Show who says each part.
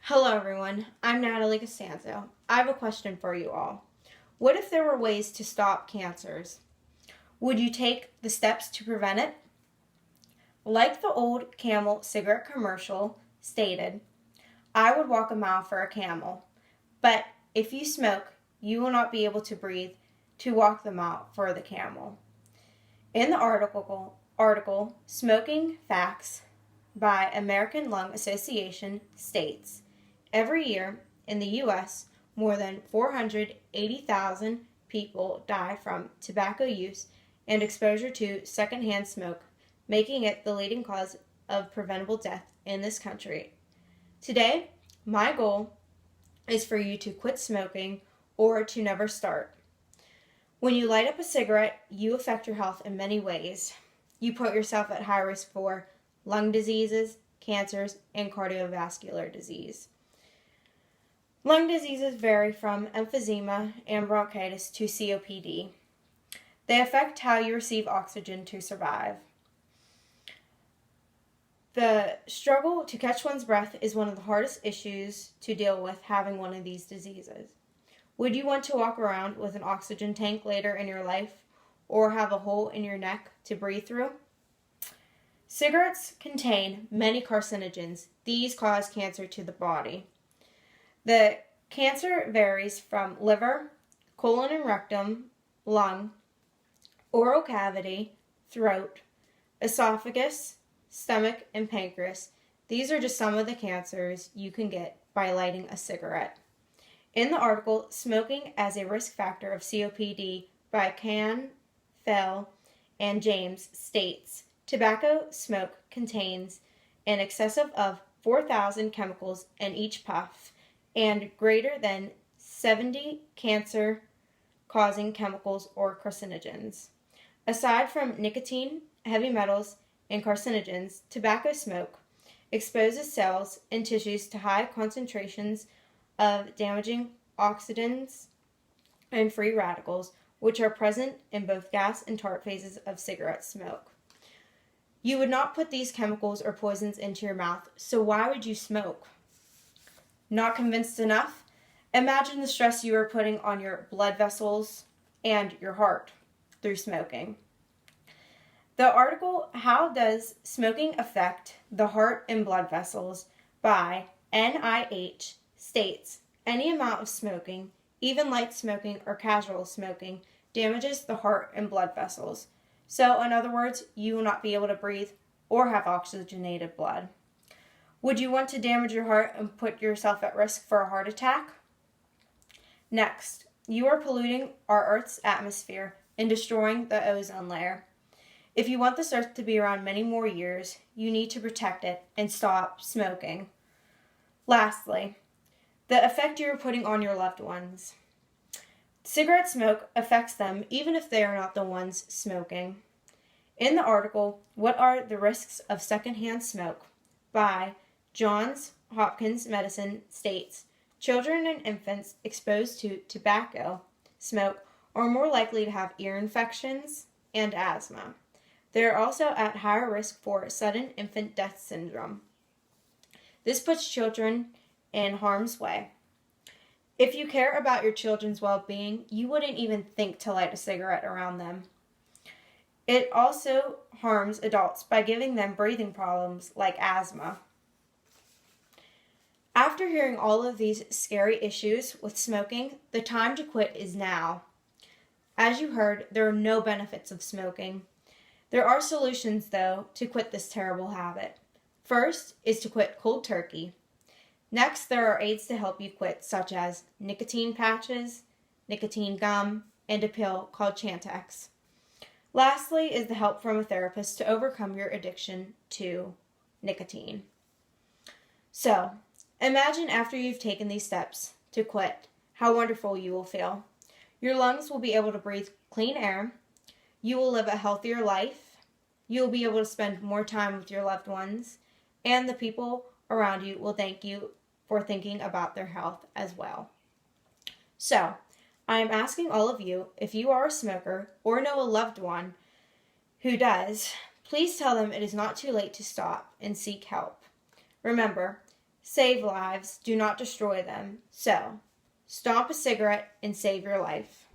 Speaker 1: Hello everyone, I'm Natalie Costanzo. I have a question for you all. What if there were ways to stop cancers? Would you take the steps to prevent it? Like the old Camel cigarette commercial stated, I would walk a mile for a camel, but if you smoke, you will not be able to breathe to walk the mile for the camel. In the article Smoking Facts by American Lung Association states, every year in the U.S., more than 480,000 people die from tobacco use and exposure to secondhand smoke, making it the leading cause of preventable death in this country. Today, my goal is for you to quit smoking or to never start. When you light up a cigarette, you affect your health in many ways. You put yourself at high risk for lung diseases, cancers, and cardiovascular disease. Lung diseases vary from emphysema and bronchitis to COPD. They affect how you receive oxygen to survive. The struggle to catch one's breath is one of the hardest issues to deal with having one of these diseases. Would you want to walk around with an oxygen tank later in your life or have a hole in your neck to breathe through? Cigarettes contain many carcinogens. These cause cancer to the body. The cancer varies from liver, colon and rectum, lung, oral cavity, throat, esophagus, stomach, and pancreas. These are just some of the cancers you can get by lighting a cigarette. In the article, Smoking as a Risk Factor of COPD by Can, Fell, and James states, tobacco smoke contains an excessive of 4,000 chemicals in each puff and greater than 70 cancer-causing chemicals or carcinogens. Aside from nicotine, heavy metals, and carcinogens, tobacco smoke exposes cells and tissues to high concentrations of damaging oxidants and free radicals, which are present in both gas and tart phases of cigarette smoke. You would not put these chemicals or poisons into your mouth, so why would you smoke? Not convinced enough? Imagine the stress you are putting on your blood vessels and your heart through smoking. The article, How Does Smoking Affect the Heart and Blood Vessels by NIH, states, any amount of smoking, even light smoking or casual smoking, damages the heart and blood vessels. So, in other words, you will not be able to breathe or have oxygenated blood. Would you want to damage your heart and put yourself at risk for a heart attack? Next, you are polluting our Earth's atmosphere and destroying the ozone layer. If you want this Earth to be around many more years, you need to protect it and stop smoking. Lastly, the effect you are putting on your loved ones. Cigarette smoke affects them even if they are not the ones smoking. In the article, What Are the Risks of Secondhand Smoke? By Johns Hopkins Medicine states, children and infants exposed to tobacco smoke are more likely to have ear infections and asthma. They are also at higher risk for sudden infant death syndrome. This puts children in harm's way. If you care about your children's well-being, you wouldn't even think to light a cigarette around them. It also harms adults by giving them breathing problems like asthma. After hearing all of these scary issues with smoking, the time to quit is now. As you heard, there are no benefits of smoking. There are solutions, though, to quit this terrible habit. First is to quit cold turkey. Next, there are aids to help you quit, such as nicotine patches, nicotine gum, and a pill called Chantix. Lastly is the help from a therapist to overcome your addiction to nicotine. So, imagine after you've taken these steps to quit, how wonderful you will feel. Your lungs will be able to breathe clean air. You will live a healthier life. You will be able to spend more time with your loved ones. And the people around you will thank you for thinking about their health as well. So, I am asking all of you, if you are a smoker or know a loved one who does, please tell them it is not too late to stop and seek help. Remember, save lives, do not destroy them. So, stomp a cigarette and save your life.